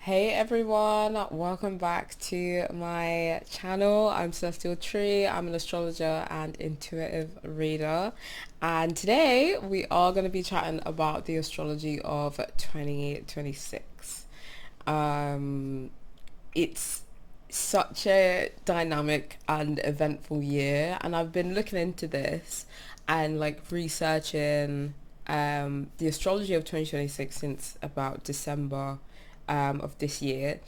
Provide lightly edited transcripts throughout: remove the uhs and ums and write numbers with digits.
Hey everyone, welcome back to my channel. I'm Celestial Tree. I'm an astrologer and intuitive reader. And today we are going to be chatting about the astrology of 2026. It's such a dynamic and eventful year, and I've been looking into this and like researching the astrology of 2026 since about December of this year.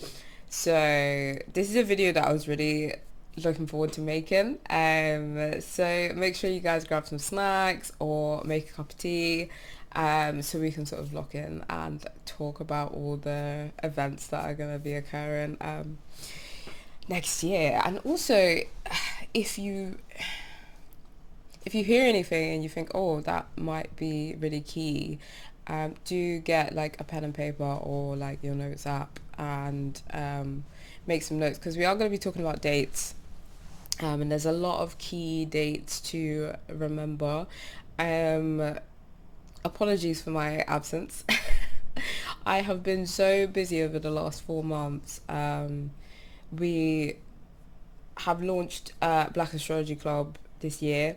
So this is a video that I was really looking forward to making. So make sure you guys grab some snacks or make a cup of tea, so we can sort of lock in and talk about all the events that are going to be occurring next year. And also, if you hear anything and you think, oh, that might be really key, do get like a pen and paper or like your notes app and make some notes, because we are going to be talking about dates, and there's a lot of key dates to remember. Apologies for my absence. I have been so busy over the last 4 months. We have launched Black Astrology Club this year,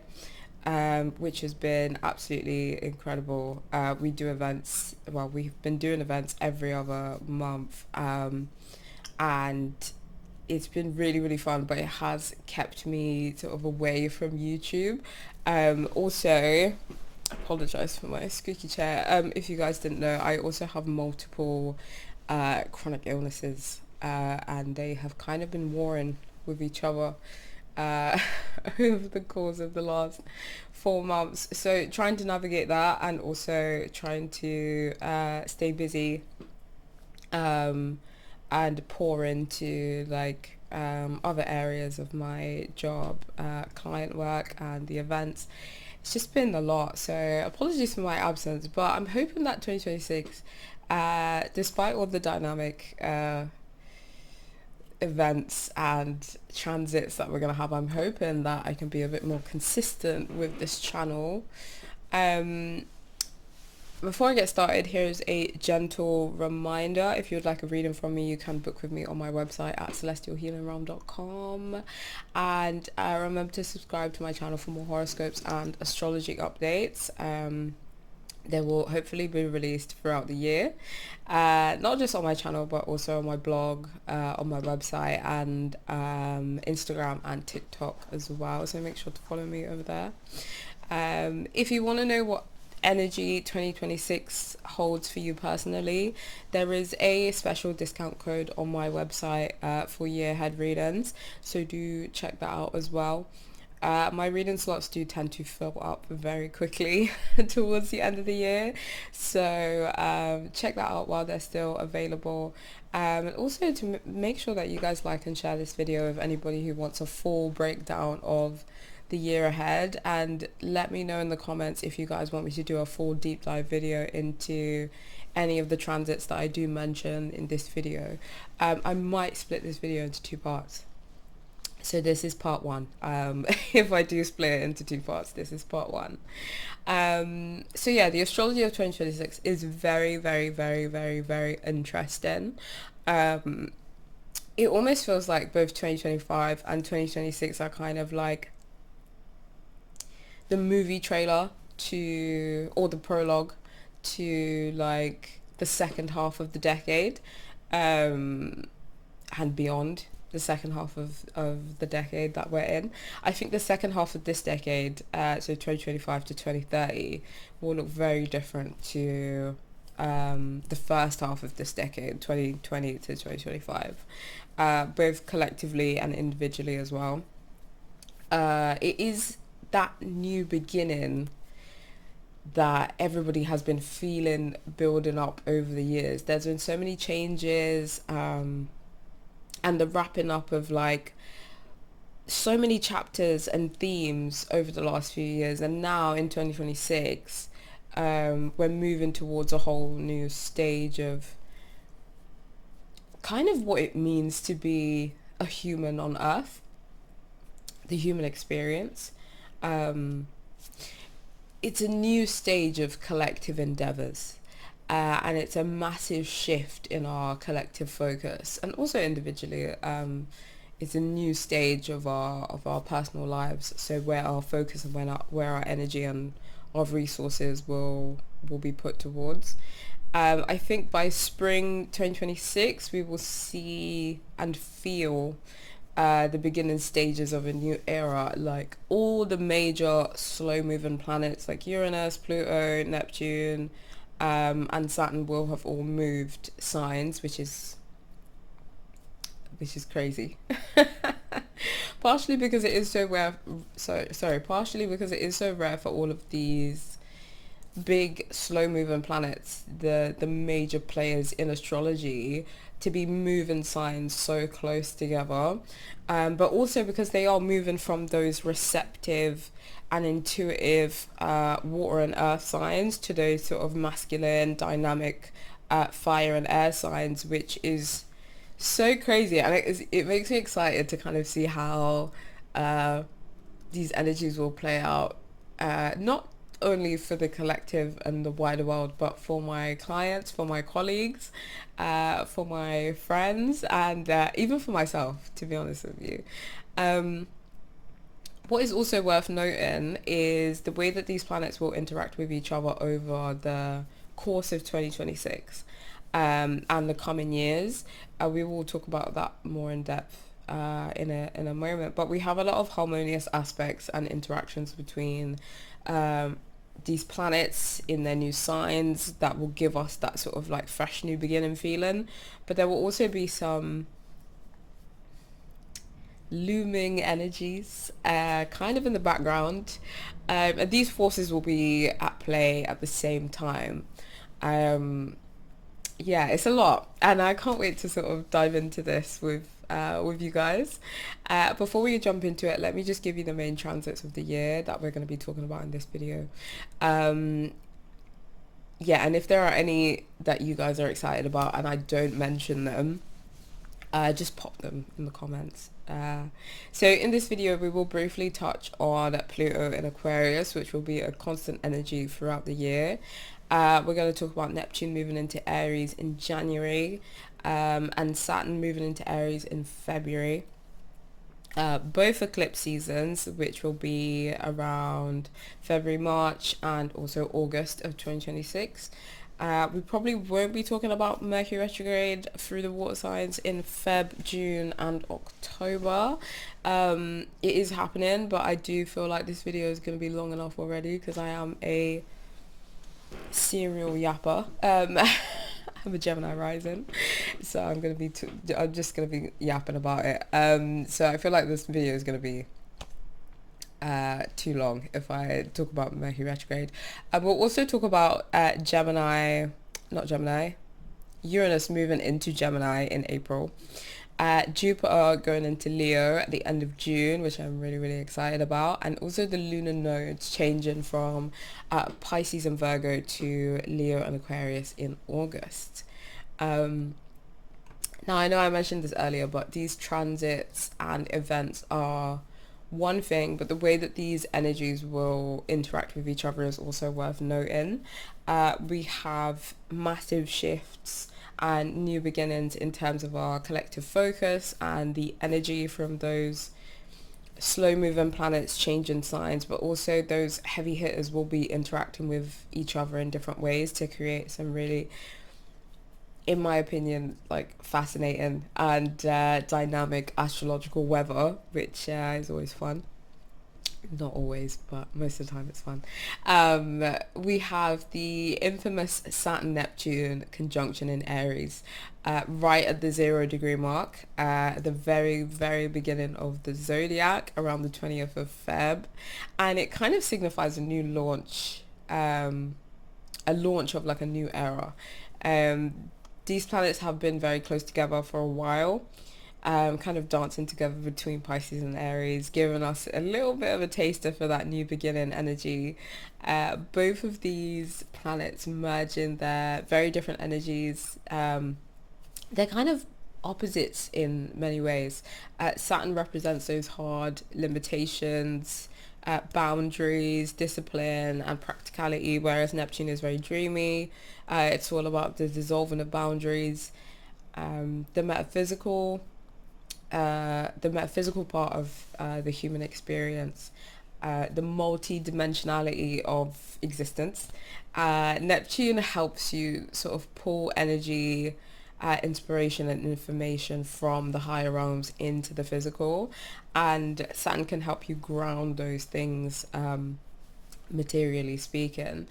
which has been absolutely incredible. We do events, well, we've been doing events every other month, and it's been really, really fun, but it has kept me sort of away from YouTube. Also, apologize for my squeaky chair. If you guys didn't know, I also have multiple chronic illnesses, and they have kind of been warring with each other uh, over the course of the last 4 months. So trying to navigate that and also trying to stay busy, and pour into like other areas of my job, client work and the events. It's just been a lot, so apologies for my absence, but I'm hoping that 2026, despite all the dynamic events and transits that we're going to have, I'm hoping that I can be a bit more consistent with this channel. Before I get started, here's a gentle reminder. If you would like a reading from me, you can book with me on my website at celestialhealingrealm.com. And remember to subscribe to my channel for more horoscopes and astrology updates. They will hopefully be released throughout the year, not just on my channel, but also on my blog, on my website, and Instagram and TikTok as well. So make sure to follow me over there. If you want to know what energy 2026 holds for you personally, there is a special discount code on my website for year ahead readings, so do check that out as well. My reading slots do tend to fill up very quickly towards the end of the year, so check that out while they're still available. And also to make sure that you guys like and share this video with anybody who wants a full breakdown of the year ahead, and let me know in the comments if you guys want me to do a full deep dive video into any of the transits that I do mention in this video. I might split this video into two parts. So this is part one. If I do split it into two parts, this is part one. So yeah, the astrology of 2026 is very, very, very, very, very interesting. It almost feels like both 2025 and 2026 are kind of like the movie trailer to, or the prologue to like the second half of the decade, and beyond the second half of the decade that we're in. I think the second half of this decade, so 2025 to 2030, will look very different to the first half of this decade, 2020 to 2025, both collectively and individually as well. It is that new beginning that everybody has been feeling building up over the years. There's been so many changes, and the wrapping up of like so many chapters and themes over the last few years, and now in 2026, we're moving towards a whole new stage of kind of what it means to be a human on Earth, the human experience. It's a new stage of collective endeavors, and it's a massive shift in our collective focus and also individually. It's a new stage of our personal lives, so where our focus and where our energy and our resources will be put towards. I think by spring 2026 we will see and feel the beginning stages of a new era. Like all the major slow moving planets like Uranus, Pluto, Neptune, and Saturn will have all moved signs, which is crazy. Partially because it is so rare. Partially because it is so rare for all of these big slow moving planets, the major players in astrology, to be moving signs so close together, but also because they are moving from those receptive and intuitive water and earth signs to those sort of masculine dynamic fire and air signs, which is so crazy. And it makes me excited to kind of see how these energies will play out, not only for the collective and the wider world, but for my clients, for my colleagues, for my friends, and even for myself, to be honest with you. What is also worth noting is the way that these planets will interact with each other over the course of 2026, and the coming years. We will talk about that more in depth in a moment. But we have a lot of harmonious aspects and interactions between these planets in their new signs that will give us that sort of like fresh new beginning feeling. But there will also be some looming energies kind of in the background, and these forces will be at play at the same time. Yeah, it's a lot, and I can't wait to sort of dive into this with you guys. Before we jump into it, let me just give you the main transits of the year that we're going to be talking about in this video. Yeah, and if there are any that you guys are excited about and I don't mention them, just pop them in the comments. So in this video we will briefly touch on Pluto in Aquarius, which will be a constant energy throughout the year. We're going to talk about Neptune moving into Aries in January, and Saturn moving into Aries in February. Both eclipse seasons, which will be around February, March, and also August of 2026. We probably won't be talking about Mercury retrograde through the water signs in Feb, June, and October. It is happening, but I do feel like this video is going to be long enough already because I am a serial yapper. I'm a Gemini rising, so I'm just gonna be yapping about it. So I feel like this video is gonna be too long if I talk about Mercury retrograde. We'll also talk about Uranus moving into Gemini in April. Jupiter going into Leo at the end of June, which I'm really, really excited about. And also the lunar nodes changing from Pisces and Virgo to Leo and Aquarius in August. Now, I know I mentioned this earlier, but these transits and events are one thing, but the way that these energies will interact with each other is also worth noting. We have massive shifts and new beginnings in terms of our collective focus and the energy from those slow moving planets changing signs, but also those heavy hitters will be interacting with each other in different ways to create some really, in my opinion, like fascinating and dynamic astrological weather, which is always fun. Not always, but most of the time it's fun. We have the infamous Saturn-Neptune conjunction in Aries, right at the 0 degree mark, at the very, very beginning of the zodiac, around the 20th of Feb. And it kind of signifies a new launch, a launch of like a new era. These planets have been very close together for a while. Kind of dancing together between Pisces and Aries, giving us a little bit of a taster for that new beginning energy. Both of these planets merging their very different energies. They're kind of opposites in many ways. Saturn represents those hard limitations, boundaries, discipline, and practicality, whereas Neptune is very dreamy. It's all about the dissolving of boundaries, the metaphysical part of the human experience, the multi-dimensionality of existence. Neptune helps you sort of pull energy, inspiration and information from the higher realms into the physical, and Saturn can help you ground those things, materially speaking.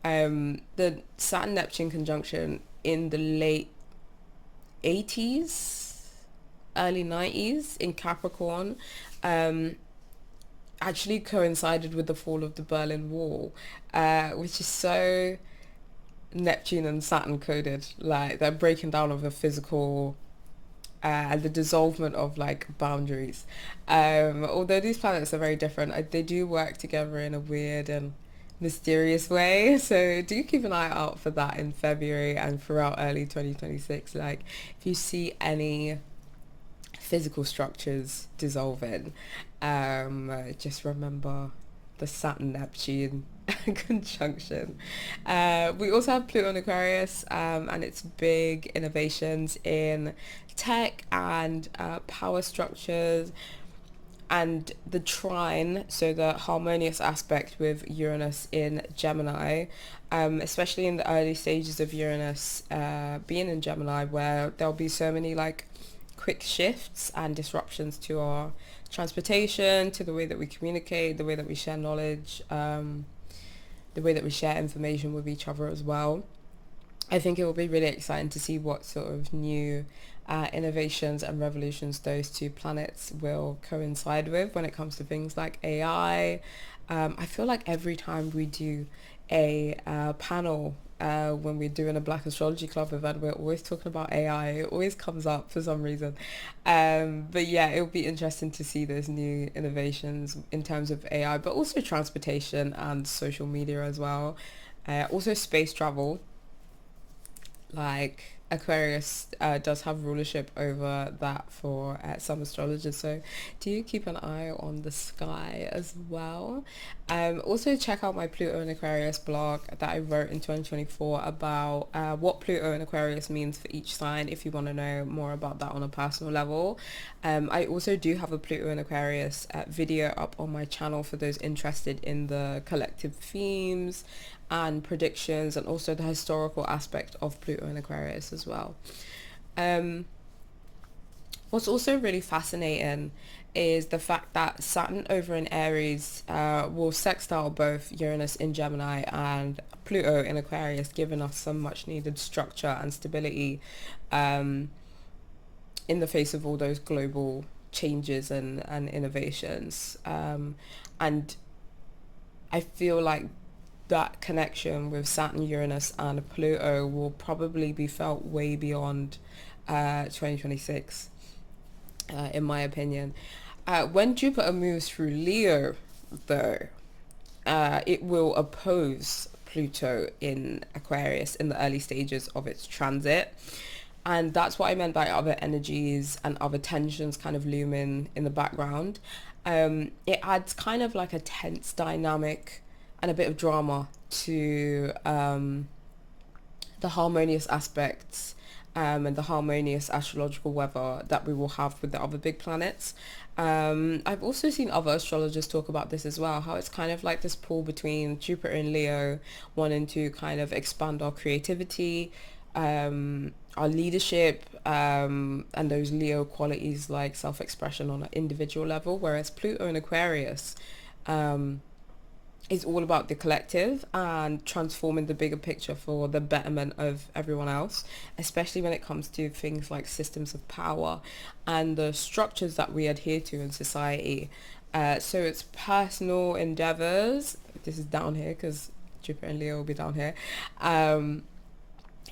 The Saturn Neptune conjunction in the late 80s, early 90s in Capricorn, actually coincided with the fall of the Berlin Wall, which is so Neptune and Saturn coded. Like, they're breaking down of the physical, and the dissolvement of like boundaries. Although these planets are very different, they do work together in a weird and mysterious way. So do keep an eye out for that in February and throughout early 2026. Like, if you see any physical structures dissolving, just remember the Saturn Neptune conjunction. We also have Pluto and Aquarius, and its big innovations in tech and power structures, and the trine, so the harmonious aspect with Uranus in Gemini, especially in the early stages of Uranus being in Gemini, where there'll be so many like quick shifts and disruptions to our transportation, to the way that we communicate, the way that we share knowledge, the way that we share information with each other as well. I think it will be really exciting to see what sort of new innovations and revolutions those two planets will coincide with when it comes to things like AI. I feel like every time we do a panel, when we're doing a Black Astrology Club event, we're always talking about AI. It always comes up for some reason. But yeah, it'll be interesting to see those new innovations in terms of AI, but also transportation and social media as well. Also space travel. Like, Aquarius does have rulership over that for some astrologers, so do keep an eye on the sky as well. Also check out my Pluto and Aquarius blog that I wrote in 2024 about what Pluto and Aquarius means for each sign, if you want to know more about that on a personal level. I also do have a Pluto and Aquarius video up on my channel for those interested in the collective themes and predictions, and also the historical aspect of Pluto and Aquarius as well. What's also really fascinating is the fact that Saturn over in Aries will sextile both Uranus in Gemini and Pluto in Aquarius, giving us some much needed structure and stability in the face of all those global changes and innovations. And I feel like that connection with Saturn, Uranus and Pluto will probably be felt way beyond 2026, in my opinion. When Jupiter moves through Leo, though, it will oppose Pluto in Aquarius in the early stages of its transit. And that's what I meant by other energies and other tensions kind of looming in the background. It adds kind of like a tense dynamic and a bit of drama to the harmonious aspects and the harmonious astrological weather that we will have with the other big planets. I've also seen other astrologers talk about this as well, how it's kind of like this pull between Jupiter and Leo, wanting to kind of expand our creativity, our leadership, and those Leo qualities like self-expression on an individual level, whereas Pluto and Aquarius is all about the collective and transforming the bigger picture for the betterment of everyone else, especially when it comes to things like systems of power and the structures that we adhere to in society. So it's personal endeavors. This is down here because Jupiter and Leo will be down here. And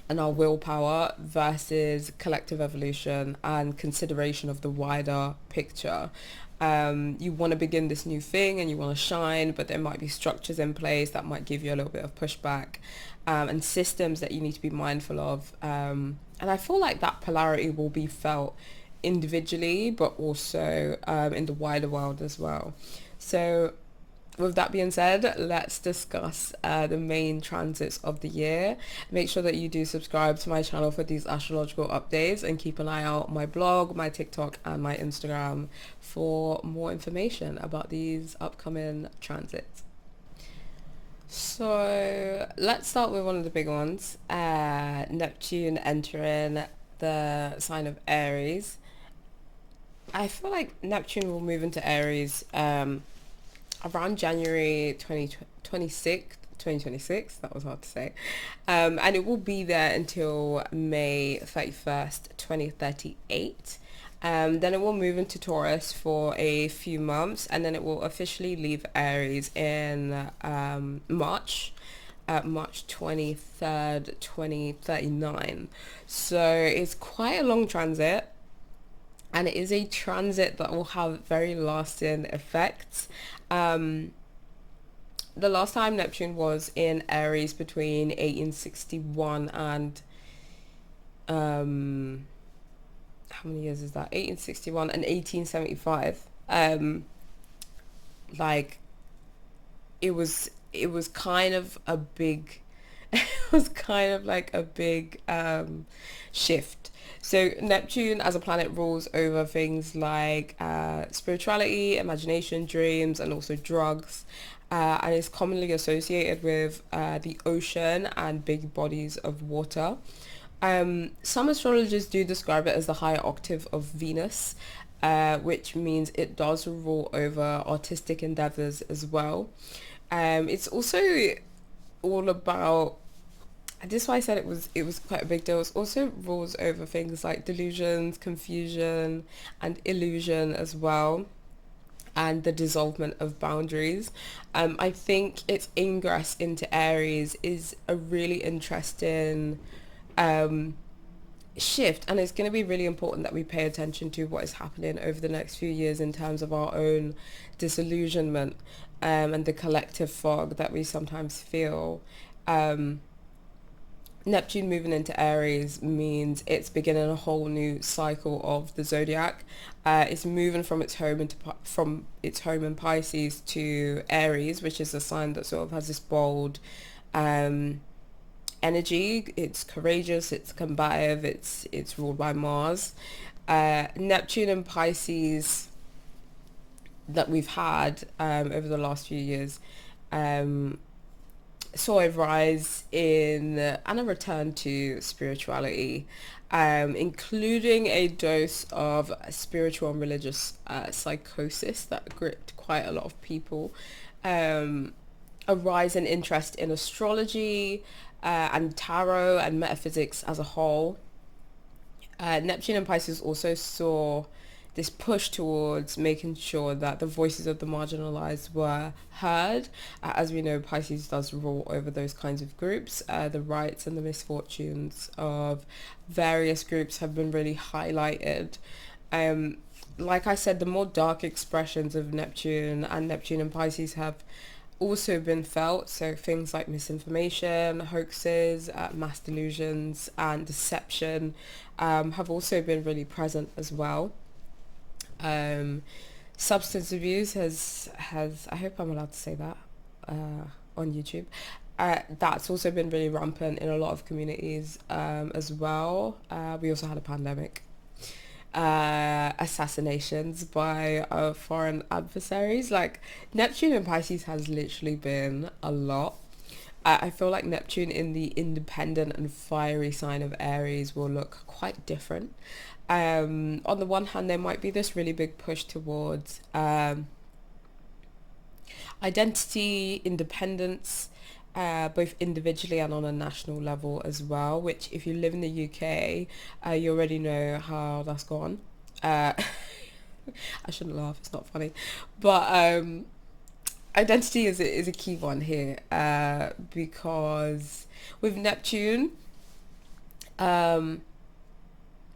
our willpower versus collective evolution and consideration of the wider picture. You want to begin this new thing and you want to shine, but there might be structures in place that might give you a little bit of pushback, and systems that you need to be mindful of. And I feel like that polarity will be felt individually, but also in the wider world as well. So with that being said, let's discuss the main transits of the year. Make sure that you do subscribe to my channel for these astrological updates, and keep an eye out on my blog, my TikTok and my Instagram for more information about these upcoming transits. So let's start with one of the big ones, Neptune entering the sign of Aries. I feel like Neptune will move into Aries around January 2026, that was hard to say, and it will be there until May 31st, 2038. Then it will move into Taurus for a few months, and then it will officially leave Aries in March 23rd, 2039. So it's quite a long transit, and it is a transit that will have very lasting effects. The last time Neptune was in Aries between 1861 and how many years is that? 1861 and 1875. Like it was kind of a big it was kind of like a big shift. So Neptune as a planet rules over things like spirituality, imagination, dreams, and also drugs, and is commonly associated with the ocean and big bodies of water. Some astrologers do describe it as the higher octave of Venus, which means it does rule over artistic endeavors as well. It's also all about, this is why I said it was quite a big deal. It also rules over things like delusions, confusion, and illusion as well, and the dissolvement of boundaries. I think its ingress into Aries is a really interesting shift, and it's going to be really important that we pay attention to what is happening over the next few years in terms of our own disillusionment, and the collective fog that we sometimes feel. Neptune moving into Aries means it's beginning a whole new cycle of the zodiac. It's moving from its home in Pisces to Aries, which is a sign that sort of has this bold energy. It's courageous, it's combative, it's ruled by Mars. Neptune and Pisces that we've had over the last few years saw a rise in and a return to spirituality, including a dose of spiritual and religious psychosis that gripped quite a lot of people, a rise in interest in astrology and tarot and metaphysics as a whole. Neptune and Pisces also saw this push towards making sure that the voices of the marginalized were heard. As we know, Pisces does rule over those kinds of groups. The rights and the misfortunes of various groups have been really highlighted. Like I said, the more dark expressions of Neptune and Pisces have also been felt. So things like misinformation, hoaxes, mass delusions, and deception have also been really present as well. Substance abuse has I hope I'm allowed to say that on YouTube. That's also been really rampant in a lot of communities as well. We also had a pandemic. Assassinations by foreign adversaries. Like Neptune and Pisces has literally been a lot. I feel like Neptune in the independent and fiery sign of Aries will look quite different. On the one hand, there might be this really big push towards identity, independence, both individually and on a national level as well, which if you live in the UK, you already know how that's gone. I shouldn't laugh, it's not funny. But identity is a key one here, because with Neptune,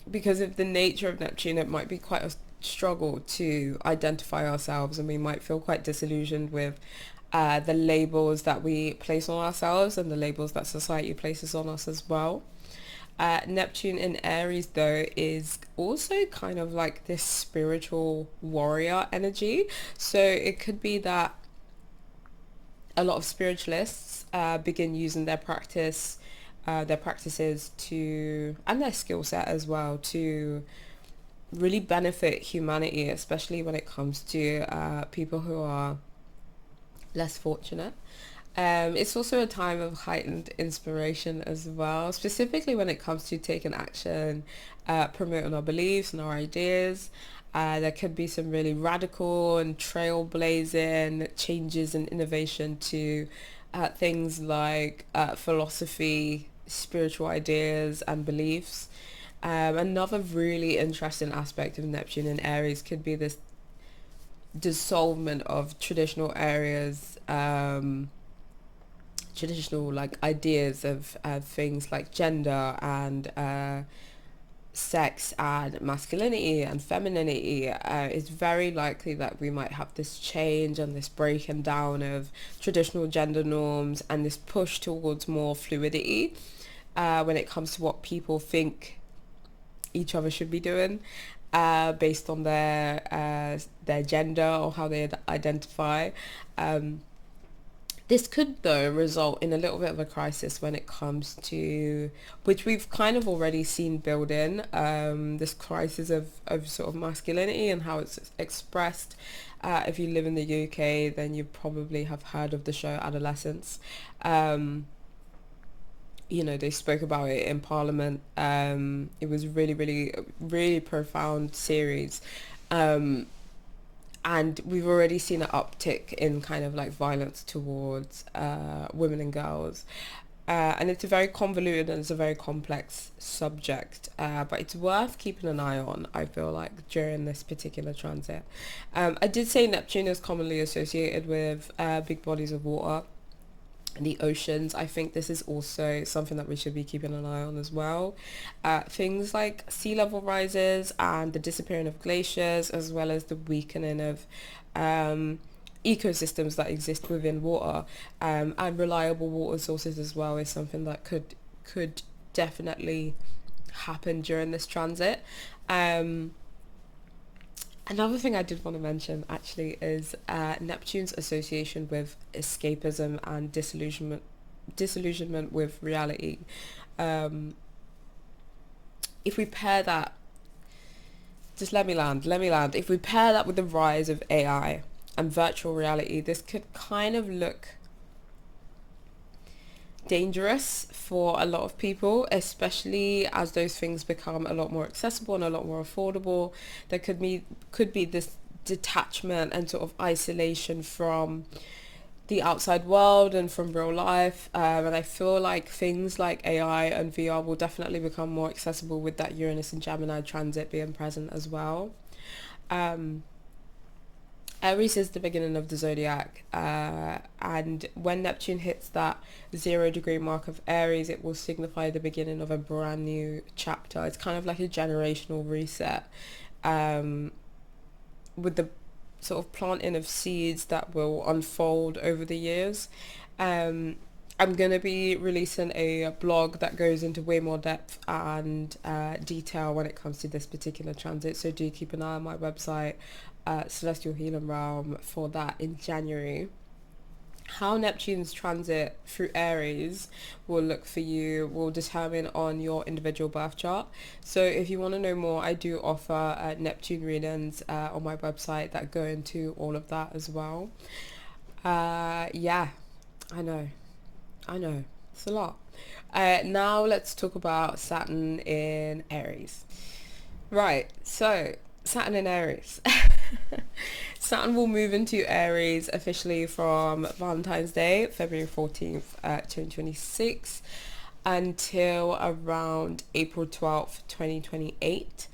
because of the nature of Neptune, it might be quite a struggle to identify ourselves, and we might feel quite disillusioned with the labels that we place on ourselves and the labels that society places on us as well. Neptune in Aries, though, is also kind of like this spiritual warrior energy. So it could be that a lot of spiritualists begin using their practices to, and their skill set as well, to really benefit humanity, especially when it comes to people who are less fortunate. It's also a time of heightened inspiration as well, specifically when it comes to taking action, promoting our beliefs and our ideas. There could be some really radical and trailblazing changes and innovation to things like philosophy, spiritual ideas and beliefs. Another really interesting aspect of Neptune in Aries could be this dissolvement of traditional areas, traditional like ideas of things like gender and sex and masculinity and femininity. It's very likely that we might have this change and this breaking down of traditional gender norms and this push towards more fluidity when it comes to what people think each other should be doing based on their gender or how they identify. This could, though, result in a little bit of a crisis when it comes to, which we've kind of already seen build in, this crisis of sort of masculinity and how it's expressed. If you live in the UK, then you probably have heard of the show Adolescence. They spoke about it in Parliament. It was really, really, really profound series. And we've already seen an uptick in kind of like violence towards women and girls. And it's a very convoluted and it's a very complex subject, but it's worth keeping an eye on, I feel like, during this particular transit. I did say Neptune is commonly associated with big bodies of water, the oceans. I think this is also something that we should be keeping an eye on as well. Things like sea level rises and the disappearing of glaciers, as well as the weakening of ecosystems that exist within water, and reliable water sources as well, is something that could definitely happen during this transit. Another thing I did want to mention actually is Neptune's association with escapism and disillusionment with reality. If we pair that, just let me land. If we pair that with the rise of AI and virtual reality, this could kind of look dangerous for a lot of people, especially as those things become a lot more accessible and a lot more affordable. There could be this detachment and sort of isolation from the outside world and from real life, and I feel like things like AI and VR will definitely become more accessible with that Uranus and Gemini transit being present as well. Aries is the beginning of the zodiac, and when Neptune hits that 0-degree mark of Aries, it will signify the beginning of a brand new chapter. It's kind of like a generational reset, with the sort of planting of seeds that will unfold over the years. I'm going to be releasing a blog that goes into way more depth and detail when it comes to this particular transit, so do keep an eye on my website, Celestial Healing Realm, for that in January. How Neptune's transit through Aries will look for you will determine on your individual birth chart. So if you want to know more, I do offer Neptune readings on my website that go into all of that as well. Yeah, I know, it's a lot. Now let's talk about Saturn in Aries. Right, so Saturn in Aries. Saturn will move into Aries officially from Valentine's Day, February 14th, 2026, until around April 12th, 2028.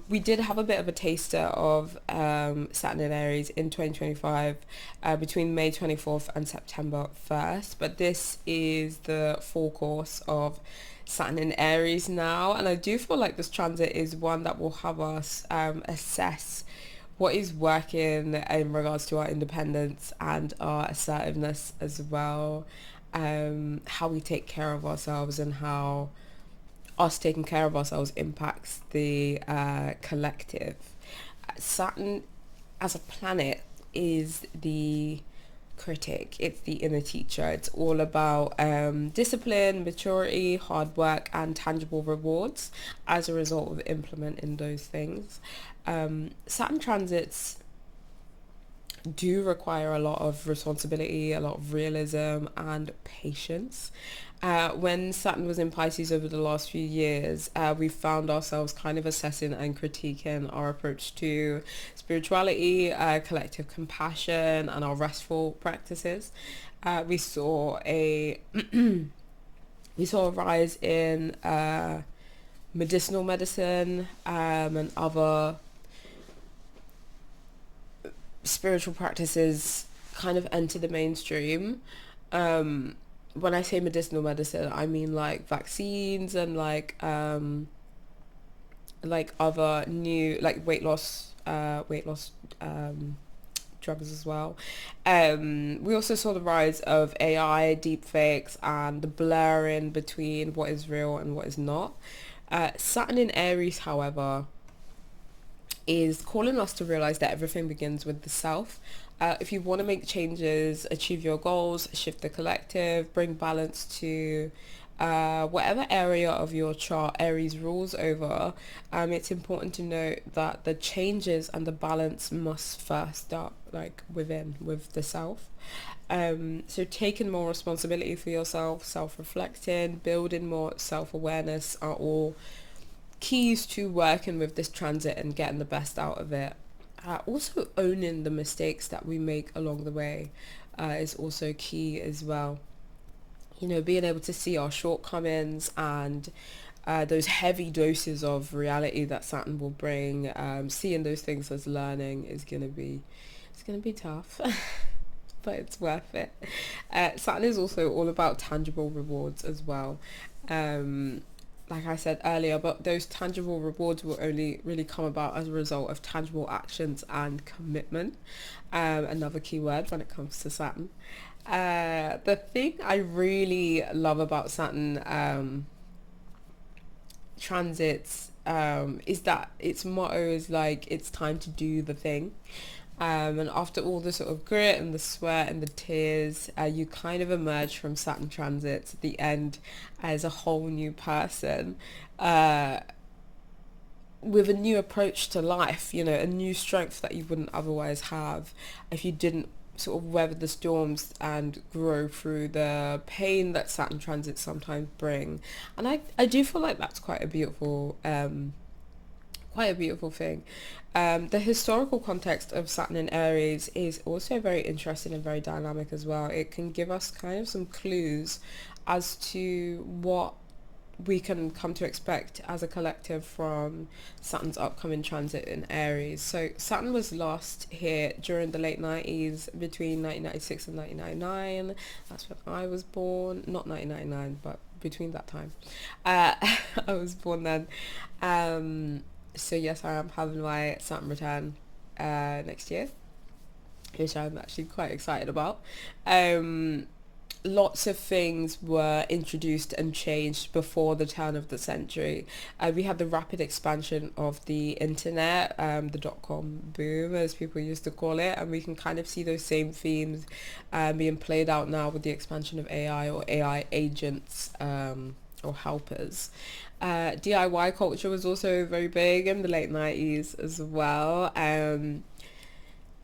We did have a bit of a taster of Saturn in Aries in 2025, between May 24th and September 1st, but this is the full course of Saturn in Aries now, and I do feel like this transit is one that will have us assess what is working in regards to our independence and our assertiveness as well, how we take care of ourselves and how us taking care of ourselves impacts the collective. Saturn as a planet is the critic. It's the inner teacher. It's all about discipline, maturity, hard work, and tangible rewards as a result of implementing those things. Saturn transits do require a lot of responsibility, a lot of realism and patience. When Saturn was in Pisces over the last few years, we found ourselves kind of assessing and critiquing our approach to spirituality, collective compassion, and our restful practices. We saw a we saw a rise in medicinal medicine and other spiritual practices kind of enter the mainstream. When I say medicinal medicine, I mean like vaccines and like other new like weight loss drugs as well. We also saw the rise of AI, deepfakes, and the blurring between what is real and what is not. Saturn in Aries, however, is calling us to realize that everything begins with the self. If you want to make changes, achieve your goals, shift the collective, bring balance to whatever area of your chart Aries rules over, it's important to note that the changes and the balance must first start like within, with the self. So taking more responsibility for yourself, self-reflecting, building more self-awareness are all keys to working with this transit and getting the best out of it. Also owning the mistakes that we make along the way is also key as well. You know, being able to see our shortcomings and those heavy doses of reality that Saturn will bring, seeing those things as learning is gonna be tough. But it's worth it. Saturn is also all about tangible rewards as well. Like I said earlier, but those tangible rewards will only really come about as a result of tangible actions and commitment. Another key word when it comes to Saturn. The thing I really love about Saturn transits is that its motto is like, it's time to do the thing. And after all the sort of grit and the sweat and the tears, you kind of emerge from Saturn transits at the end as a whole new person, with a new approach to life, you know, a new strength that you wouldn't otherwise have if you didn't sort of weather the storms and grow through the pain that Saturn transits sometimes bring. And I do feel like that's quite a beautiful thing. The historical context of Saturn in Aries is also very interesting and very dynamic as well. It can give us kind of some clues as to what we can come to expect as a collective from Saturn's upcoming transit in Aries. So Saturn was lost here during the late 90s, between 1996 and 1999. That's when I was born. Not 1999, but between that time. I was born then. So yes, I am having my Saturn return next year, which I'm actually quite excited about. Lots of things were introduced and changed before the turn of the century. We had the rapid expansion of the internet, the dot-com boom, as people used to call it, and we can kind of see those same themes being played out now with the expansion of AI or AI agents or helpers. DIY culture was also very big in the late 90s as well.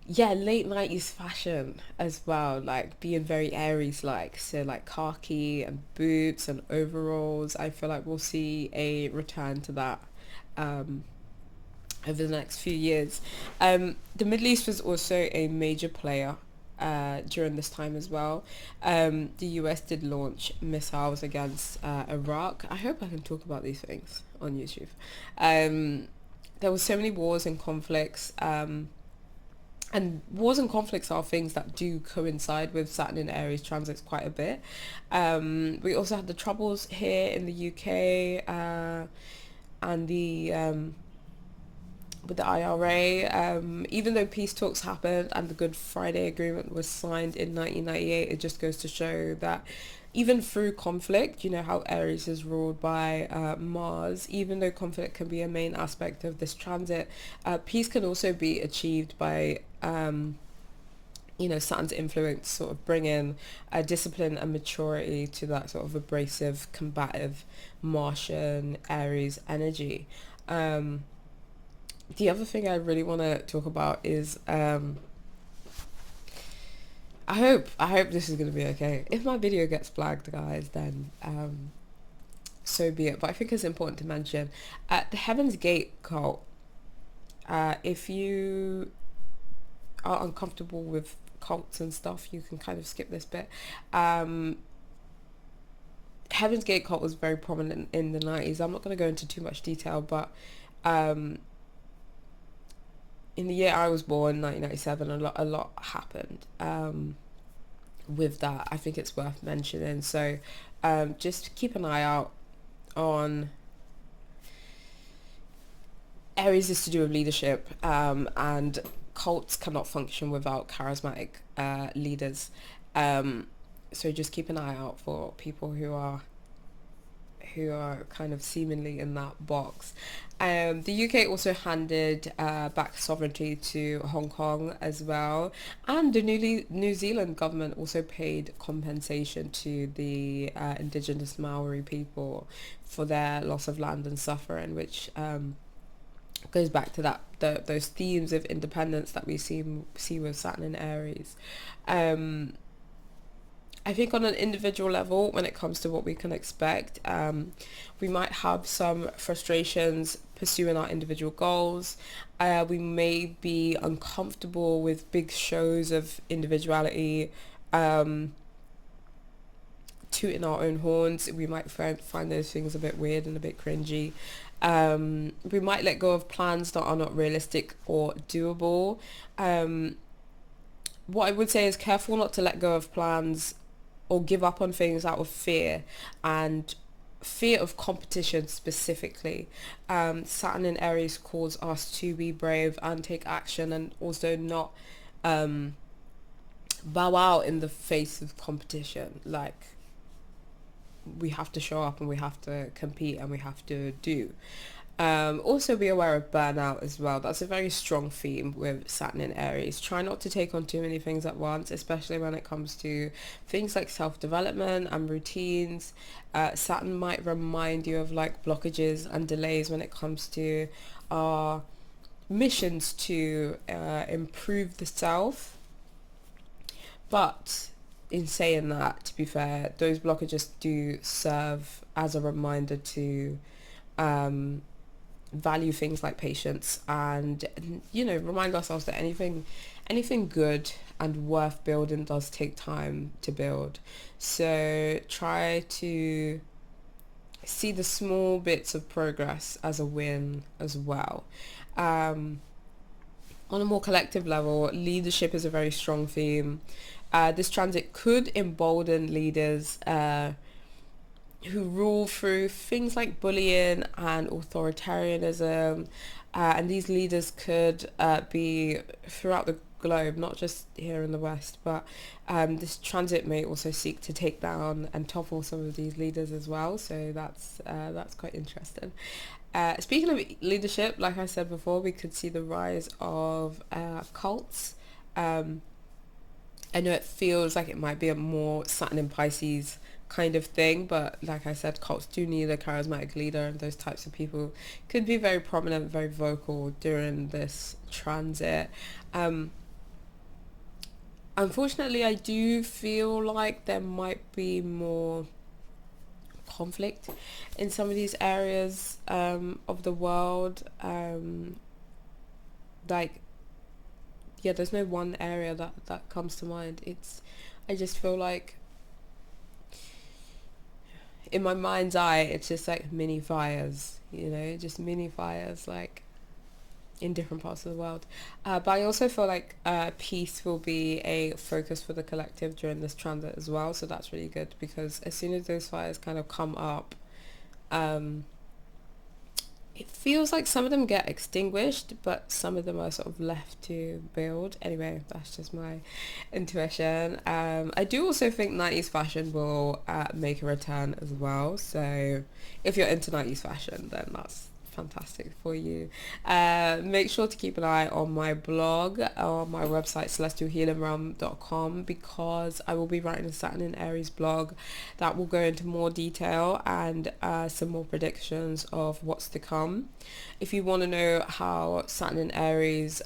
Late 90s fashion as well, like being very Aries like, so like khaki and boots and overalls. I feel like we'll see a return to that over the next few years. The Middle East was also a major player during this time as well. The US did launch missiles against Iraq. I hope I can talk about these things on YouTube. There were so many wars and conflicts, and wars and conflicts are things that do coincide with Saturn in Aries transits quite a bit. We also had the Troubles here in the UK, and with the IRA, even though peace talks happened and the Good Friday Agreement was signed in 1998, it just goes to show that even through conflict, you know how Aries is ruled by Mars, even though conflict can be a main aspect of this transit, peace can also be achieved by Saturn's influence sort of bringing a discipline and maturity to that sort of abrasive, combative, Martian, Aries energy. The other thing I really want to talk about is I hope this is going to be okay. If my video gets flagged, guys, then so be it. But I think it's important to mention the Heaven's Gate cult. If you are uncomfortable with cults and stuff, you can kind of skip this bit. Heaven's Gate cult was very prominent in the 90s. I'm not going to go into too much detail, but in the year I was born, 1997, a lot happened with that. I think it's worth mentioning. So just keep an eye out on Aries is to do with leadership, and cults cannot function without charismatic leaders. So just keep an eye out for people who are kind of seemingly in that box. The UK also handed back sovereignty to Hong Kong as well, and the New Zealand government also paid compensation to the indigenous Maori people for their loss of land and suffering, which goes back to those themes of independence that we see with Saturn and Aries. I think on an individual level, when it comes to what we can expect, we might have some frustrations pursuing our individual goals. We may be uncomfortable with big shows of individuality, tooting our own horns. We might find those things a bit weird and a bit cringy. We might let go of plans that are not realistic or doable. What I would say is careful not to let go of plans or give up on things out of fear, and fear of competition specifically. Saturn in Aries calls us to be brave and take action, and also not bow out in the face of competition. Like, we have to show up and we have to compete and we have to do. Also be aware of burnout as well. That's a very strong theme with Saturn in Aries. Try not to take on too many things at once, especially when it comes to things like self-development and routines. Saturn might remind you of like blockages and delays when it comes to our missions to improve the self. But in saying that, to be fair, those blockages do serve as a reminder to value things like patience, and remind ourselves that anything good and worth building does take time to build. So try to see the small bits of progress as a win as well. On a more collective level, leadership is a very strong theme. This transit could embolden leaders who rule through things like bullying and authoritarianism, and these leaders could be throughout the globe, not just here in the West, but this transit may also seek to take down and topple some of these leaders as well. So that's quite interesting. Speaking of leadership, like I said before, we could see the rise of cults. I know it feels like it might be a more Saturn in Pisces kind of thing, but like I said, cults do need a charismatic leader, and those types of people could be very prominent, very vocal during this transit. Unfortunately, I do feel like there might be more conflict in some of these areas of the world. There's no one area that comes to mind. I just feel like in my mind's eye, it's just like mini fires, just mini fires, like in different parts of the world. But I also feel like peace will be a focus for the collective during this transit as well. So that's really good, because as soon as those fires kind of come up, it feels like some of them get extinguished, but some of them are sort of left to build. Anyway, that's just my intuition. I do also think 90s fashion will make a return as well. So if you're into 90s fashion, then that's fantastic for you. Make sure to keep an eye on my blog, on my website celestialhealingrealm.com, because I will be writing a Saturn in Aries blog that will go into more detail and some more predictions of what's to come. If you want to know how Saturn in Aries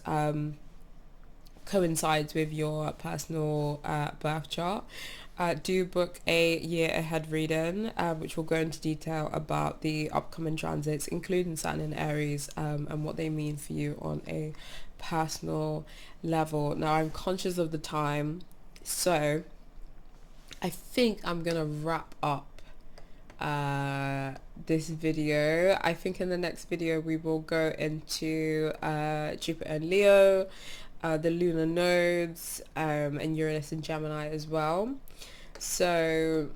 coincides with your personal birth chart, do book a year ahead reading, which will go into detail about the upcoming transits, including Saturn in Aries, and what they mean for you on a personal level. Now, I'm conscious of the time, so I think I'm gonna wrap up this video. I think in the next video we will go into Jupiter and Leo, the lunar nodes, and Uranus and Gemini as well. So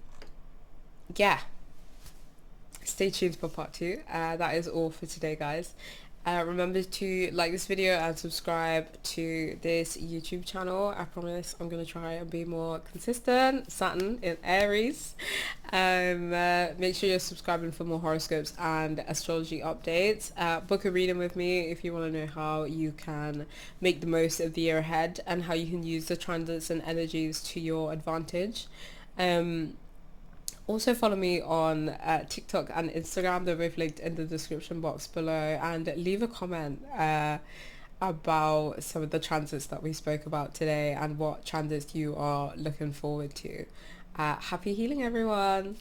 yeah, stay tuned for part 2. That is all for today, guys. Remember to like this video and subscribe to this YouTube channel. I promise I'm going to try and be more consistent. Saturn in Aries. Make sure you're subscribing for more horoscopes and astrology updates. Book a reading with me if you want to know how you can make the most of the year ahead and how you can use the transits and energies to your advantage. Also follow me on TikTok and Instagram. They're both linked in the description box below, and leave a comment about some of the transits that we spoke about today and what transits you are looking forward to. Happy healing, everyone.